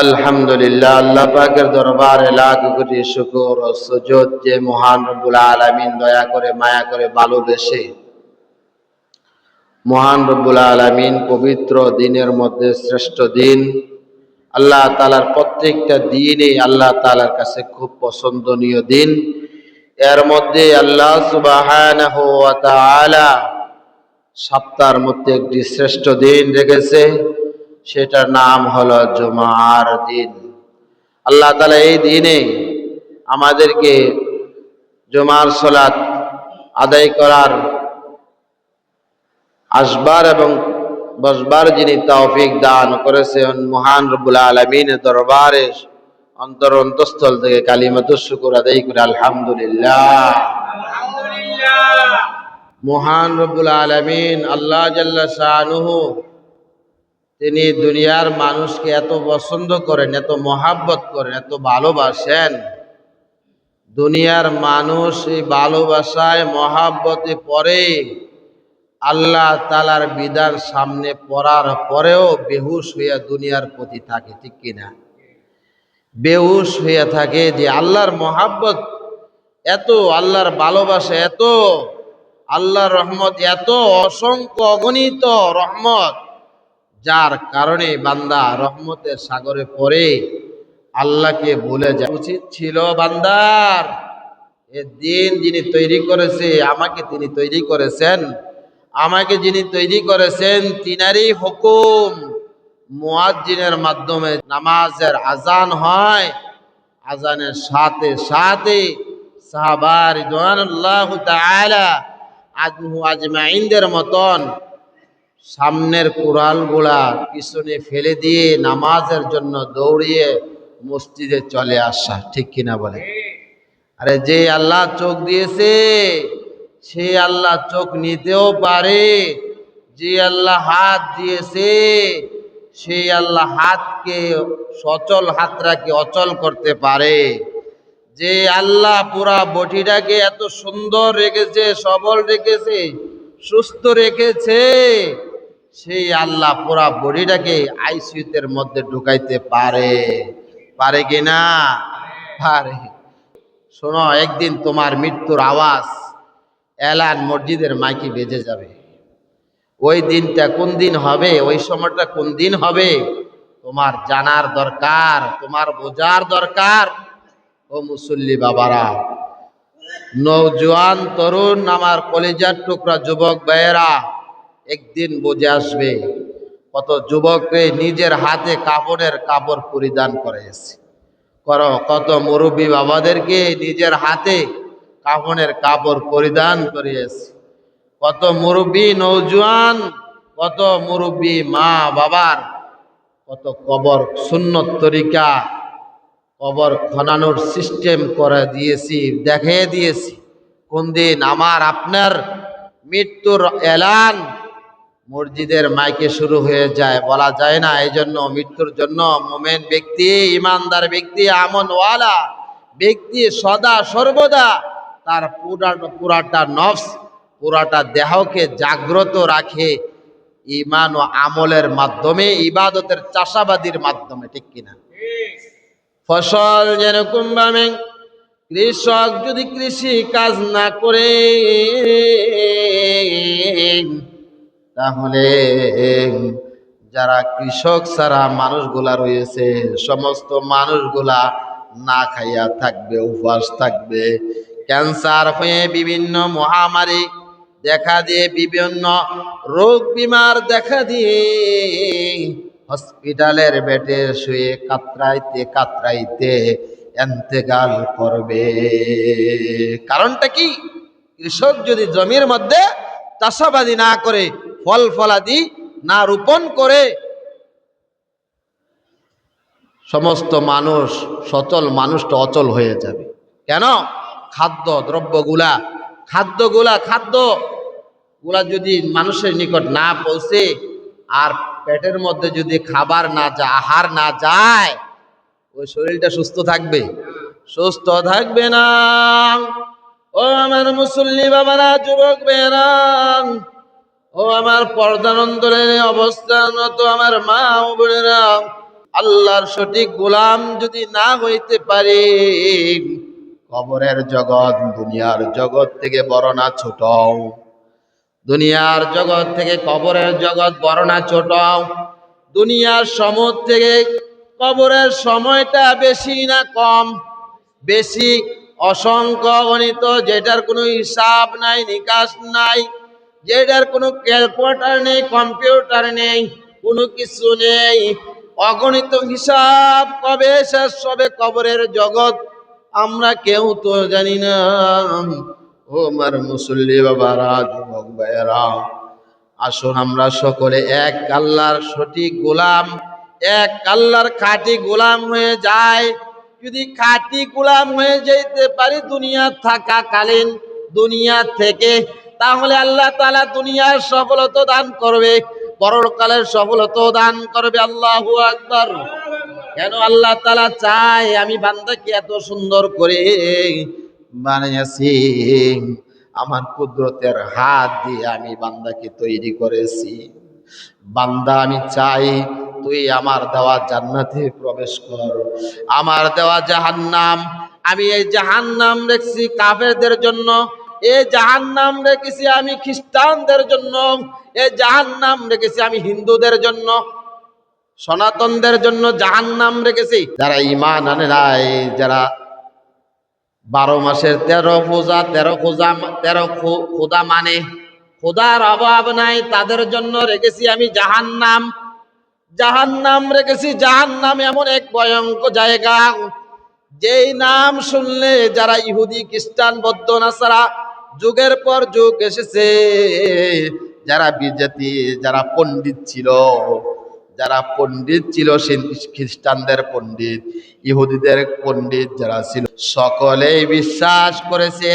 আলহামদুলিল্লাহ, আল্লাহ পাকের দরবারে লাখ কোটি শুকর ও সুজুদ যে মহান রব্বুল আলামিন দয়া করে মায়া করে ভালোবেসে মহান রব্বুল আলামিন পবিত্র দিনের মধ্যে শ্রেষ্ঠ দিন আল্লাহ তাআলার প্রত্যেকটা দিনই আল্লাহ তাআলার কাছে খুব পছন্দনীয় দিন। এর মধ্যে আল্লাহ সুবহানাহু ওয়া তাআলা সপ্তাহের মধ্যে একটি শ্রেষ্ঠ দিন রেখেছে, সেটার নাম হলো জুমার দিন। আল্লাহ তাআলা এই দিনে আমাদেরকে জুমার সালাত আদায় করার, আসবার এবং বসবার যিনি তৌফিক দান করেছেন, মহান রব্বুল আলামিনের দরবারে অন্তরস্থল থেকে কালিমাতুশ শুকর আদায় করে আলহামদুলিল্লাহ। মহান রব্বুল আলামিন আল্লাহ জাল্লা শানুহু তিনি দুনিয়ার মানুষকে এত পছন্দ করেন, এত মহাব্বত করেন, এত ভালোবাসেন। দুনিয়ার মানুষ এই ভালোবাসায় মহাব্বতে পড়ে আল্লাহ তাআলার বিধান সামনে পড়ার পরেও বেহুশ হইয়া দুনিয়ার প্রতি থাকে, ঠিক কিনা? বেহুশ হইয়া থাকে যে আল্লাহর মহাব্বত এত, আল্লাহর ভালোবাসা এত, আল্লাহর রহমত এত, অসংখ্য অগণিত রহমত, যার কারণে বান্দা রহমতের সাগরে পড়ে আল্লাহকে ভুলে যায়। উচিত ছিল বান্দার এ দিন যিনি তৈরি করেছে, আমাকে তিনি তৈরি করেছেন, আমাকে যিনি তৈরি করেছেন তিনারই হুকুম মুয়াজ্জিনের মাধ্যমে নামাজের আজান হয়, আজানের সাথে সাথে সাহাবা রিদওয়ানুল্লাহ তাআলা আজমাইনদের মতন সামনের কুড়ালগুলা পিছনে ফেলে দিয়ে নামাজের জন্য দৌড়িয়ে মসজিদে চলে আসা, ঠিক কিনা বলে? আরে যে আল্লাহ চোখ দিয়েছে সে আল্লাহ চোখ নিতেও পারে, যে আল্লাহ হাত দিয়েছে সেই আল্লাহ হাতকে সচল হাতটাকে অচল করতে পারে, যে আল্লাহ পুরা বডিটাকে এত সুন্দর রেখেছে, সবল রেখেছে, সুস্থ রেখেছে, সেই আল্লাহ পুরা বডিটাকে আইসিইউতের মধ্যে ঢুকাইতে পারে, পারে কিনা? পারে। শোনো, একদিন তোমার মৃত্যুর আওয়াজ এলান মসজিদের মাইকে বেজে যাবে। ওই দিনটা কোন দিন হবে, ওই সময়টা কোন দিন হবে তোমার জানার দরকার, তোমার বোঝার দরকার। ও মুসল্লি বাবারা, নওজোয়ান তরুণ, আমার কলিজার টুকরা যুবক ভাইয়েরা, একদিন বুঝে আসবে কত যুবককে নিজের হাতে কাপড়ের কাপড় পরিধান করেছে, কত মুরব্বী বাবাদেরকে নিজের হাতে কাফনের কাপড় পরিধান করিয়েছে, কত মুরব্বী নওজোয়ান, কত মুরব্বী মা বাবার কত কবর সুন্নত তরিকা, কবর খনানোর সিস্টেম করে দিয়েছি, দেখিয়ে দিয়েছি। কোন দিন আমার আপনার মৃত্যুর এলান মসজিদের মাইকে শুরু হয়ে যায় বলা যায় না। এই জন্য মৃত্যুর জন্য মুমিন ব্যক্তি, ইমানদার ব্যক্তি, আমনওয়ালা ব্যক্তি সদা সর্বদা তার পুরাটা নফস, পুরাটা দেহকে জাগ্রত রাখে ইমান ও আমলের মাধ্যমে, ইবাদতের চাষাবাদির মাধ্যমে, ঠিক কিনা? ফসল যেরকম ভাবে কৃষক যদি কৃষি কাজ না করে তাহলে যারা কৃষক ছাড়া মানুষগুলা রয়েছে সমস্ত মানুষগুলা না খাইয়া থাকবে, উপবাস থাকবে। ক্যান্সার হয়ে বিভিন্ন মহামারী দেখা দিয়ে, বিভিন্ন রোগ বিমার দেখা দিয়ে হসপিটালের বেডে শুয়ে কাতরাইতে কাতরাইতে ইন্তেকাল করবে। কারণটা কি? কৃষক যদি জমির মধ্যে চাষাবাদি না করে, ফল ফলাদি না রোপণ করে, সমস্ত মানুষ, সচল মানুষটা অচল হয়ে যাবে। কেন? খাদ্য দ্রব্যগুলা যদি মানুষের নিকট না পৌঁছে, আর পেটের মধ্যে যদি খাবার না যায়, আহার না যায়, ওই শরীরটা সুস্থ থাকবে? সুস্থ থাকবে না। ও আমার মুসল্লি বাবারা, যুবক ভাইয়েরা, ও আমার পর্দার অন্তরে অবস্থানরত আমার মা ও বোনেরা, আল্লাহর সঠিক গোলাম যদি না হইতে পারে, কবরের জগৎ দুনিয়ার জগৎ থেকে বড় না ছোট? দুনিয়ার জগৎ থেকে কবরের জগৎ বড় না ছোট? দুনিয়ার সময় থেকে কবরের সময়টা বেশি না কম? বেশি। অসংখ্য গণিত, যেটার কোনো হিসাব নাই, নিকাশ নাই, যেটার কোনো ক্যালকুলেটর নেই, কম্পিউটার নেই, কোনো কিছু নেই। অগণিত হিসাব, কবে শেষ হবে কবরের জগৎ আমরা কেউ তো জানি না। ও আমার মুসল্লি বাবারা, যুবক ভাইয়েরা, আসুন আমরা সকলে এক আল্লাহর সঠিক গোলাম, এক আল্লাহর খাঁটি গোলাম হয়ে যায়। যদি খাঁটি গোলাম হয়ে যেতে পারি দুনিয়া থাকাকালীন, দুনিয়া থেকে, তাহলে আল্লাহ তাআলা দুনিয়ার সফলতা দান করবে, পরকালের সফলতা দান করবে। আল্লাহু আকবার। কেন আল্লাহ তাআলা চায় আমি বান্দাকে এত সুন্দর করে বানিয়েছি, আমার কুদরতের হাত দিয়ে আমি বান্দাকে তৈরি করেছি। বান্দা, আমি চাই তুই আমার দেওয়া জান্নাতে প্রবেশ কর। আমার দেওয়া জাহান্নাম, আমি এই জাহান্নাম রেখেছি কাফেরদের জন্য, এই জাহান্নাম রেখেছি আমি খ্রিস্টানদের জন্য, এই জাহান্নাম রেখেছি আমি হিন্দুদের জন্য, সনাতনদের জন্য জাহান্নাম রেখেছি। যারা ঈমান আনে নাই, যারা 12 মাসের 13 পূজা, 13 খোদা মানে, খোদার অভাব নাই, তাদের জন্য রেখেছি আমি জাহান্নাম। জাহান্নাম রেখেছি। জাহান্নাম এমন এক ভয়ঙ্কর জায়গা, যেই নাম শুনলে যারা ইহুদি, খ্রিস্টান, বৌদ্ধ, নাসারা, যুগের পর যুগ এসেছে, যারা বিজাতি, যারা পণ্ডিত ছিল, যারা পণ্ডিত ছিল, সে খ্রিস্টানদের পণ্ডিত, ইহুদিদের পণ্ডিত যারা ছিল, সকলেই বিশ্বাস করেছে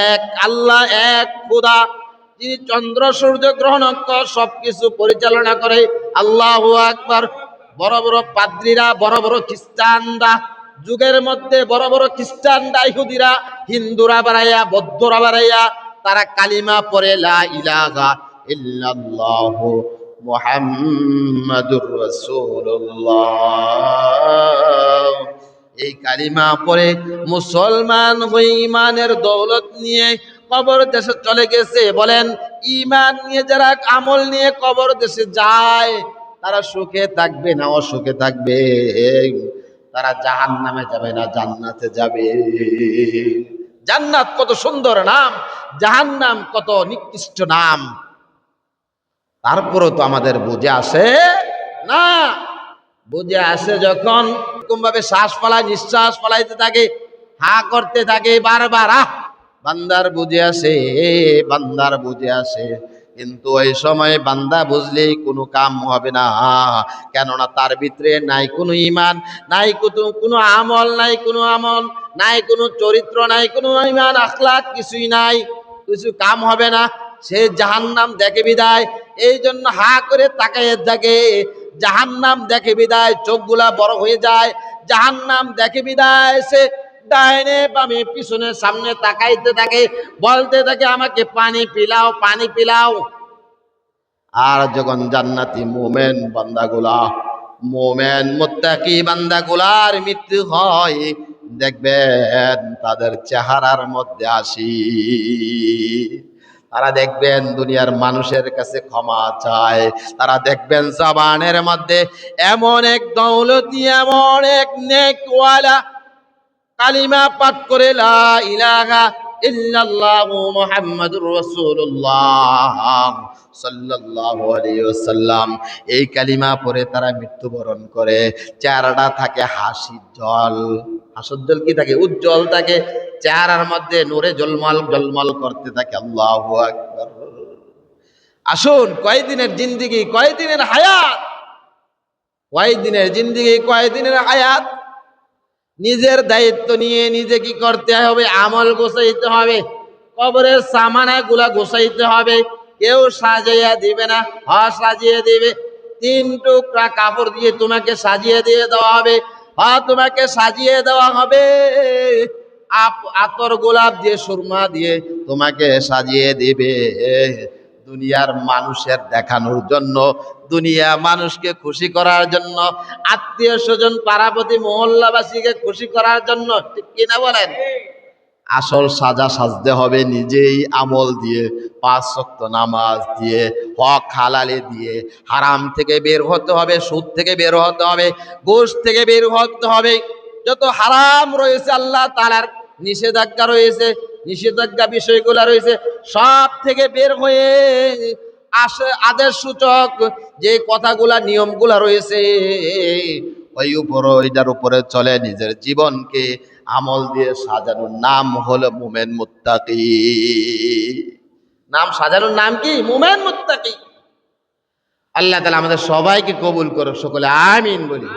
এক আল্লাহ, এক খোদা, যিনি চন্দ্র সূর্য গ্রহ নক্ষত্র সবকিছু পরিচালনা করে। আল্লাহু আকবার। বড় বড় পাদ্রীরা, বড় বড় খ্রিস্টানরা, যুগের মধ্যে বড় বড় খ্রিস্টানরা, ইহুদিরা, হিন্দুরা বাড়াইয়া, বৌদ্ধরা বাড়াইয়া, তারা কালিমা পড়ে লা ইলাহা ইল্লাল্লাহু মুহাম্মাদুর রাসূলুল্লাহ। এই কালিমা পড়ে মুসলমান হয়ে ইমানের দৌলত নিয়ে কবর দেশে চলে গেছে। বলেন, ইমান নিয়ে যারা, আমল নিয়ে কবর দেশে যায়, তারা সুখে থাকবে না অসুখে থাকবে? তারা জাহান্নামে যাবে না জান্নাতে যাবে? জান্নাত কত সুন্দর নাম, জাহান্নাম কত নিকৃষ্ট নাম। তারপরও তো আমাদের বুঝে আসে না। বুঝে আসে যখন এরকম ভাবে শ্বাস ফলায়, নিঃশ্বাস ফলাইতে থাকে, হা করতে থাকে বারবার, বান্দার বুঝে আসে, বান্দার বুঝে আসে। কিন্তু ওই সময় বান্দা বুঝলেই কোনো কাম হবে না। কেননা তার ভিতরে নাই কোনো ইমান, নাই কোনো আমল, নাই কোনো আমল, নাই কোনো চরিত্র, নাই কোনো ইমান আখলাক, কিছুই নাই, কিছু কাম হবে না। সে জাহান্নাম দেখে বিদায় এই জন্য হা করে তাকাইয়ে থাকে। জাহান্নাম দেখে বিদায় চোখগুলা বড় হয়ে যায়। জাহান্নাম দেখে বিদায় সে ডাইনে বামে পিছনে সামনে তাকাইতে থাকে, বলতে থাকে আমাকে পানি পিলাও, পানি পিলাও। আর যখন জান্নাতি মোমেন বান্দাগুলা, মোমেন মুত্তাকি বান্দাগুলার মৃত্যু হয়, দেখবেন তাদের চেহারার মধ্যে হাসি। তারা দেখবেন দুনিয়ার মানুষের কাছে ক্ষমা চায়। তারা দেখবেন জবানের মধ্যে এমন এক দৌলতি, এমন এক নেকওয়ালা কালিমা পাঠ করে লা ইলাহা ইল্লাল্লাহু মুহাম্মাদুর রাসূলুল্লাহ সাল্লাল্লাহু আলাইহি ওয়াসাল্লাম, এই কালিমা পড়ে তারা মৃত্যুবরণ করে। চেহারাটা থাকে হাসির জল। হাসির জল কি থাকে? উজ্জ্বল থাকে, চেহারার মধ্যে নূরে জলমল জলমল করতে থাকে। আল্লাহু আকবার। আসুন, কয়দিনের জিন্দেগি, কয়দিনের হায়াত, কয়দিনের জিন্দেগি, কয়দিনের হায়াত। নিজের দায়িত্ব নিয়ে নিজে কি করতে হবে? আমল গোছাইতে হবে, কবরের সামানা গুলা গোছাইতে হবে। কেউ সাজিয়ে দিবে না, সাজিয়ে দিবে। 3 টুকরা কাপড় দিয়ে তোমাকে সাজিয়ে দিয়ে দেওয়া হবে, তোমাকে সাজিয়ে দেওয়া হবে। আতর গোলাপ দিয়ে, সুরমা দিয়ে তোমাকে সাজিয়ে দিবে। দুনিয়ার মানুষের দেখানোর জন্য, দুনিয়া মানুষকে খুশি করার জন্য, আত্মীয় স্বজন পাড়াপতি মহল্লাবাসীকে খুশি করার জন্য, ঠিক কিনা বলেন? আসল সাজা সাজতে হবে নিজেই আমল দিয়ে, 5 ওয়াক্ত নামাজ দিয়ে, হক হালালে দিয়ে, হারাম থেকে বের হতে হবে, সুদ থেকে বের হতে হবে, ঘুষ থেকে বের হতে হবে। যত হারাম রয়েছে আল্লাহ তাআলার নিষেধাজ্ঞা রয়েছে, নিষেধাজ্ঞা বিষয়গুলো রয়েছে, সব থেকে বের হয়ে আসে আদেশ সূচক যে কথাগুলা নিয়মগুলা রয়েছে, ওইটার উপরে চলে নিজের জীবনকে আমল দিয়ে সাজানোর নাম হলো মুমিন মুত্তাকি। নাম সাজানোর নাম কি? মুমিন মুত্তাকি। আল্লাহ তাআলা আমাদের সবাইকে কবুল করুক, সকলে আমিন বলি।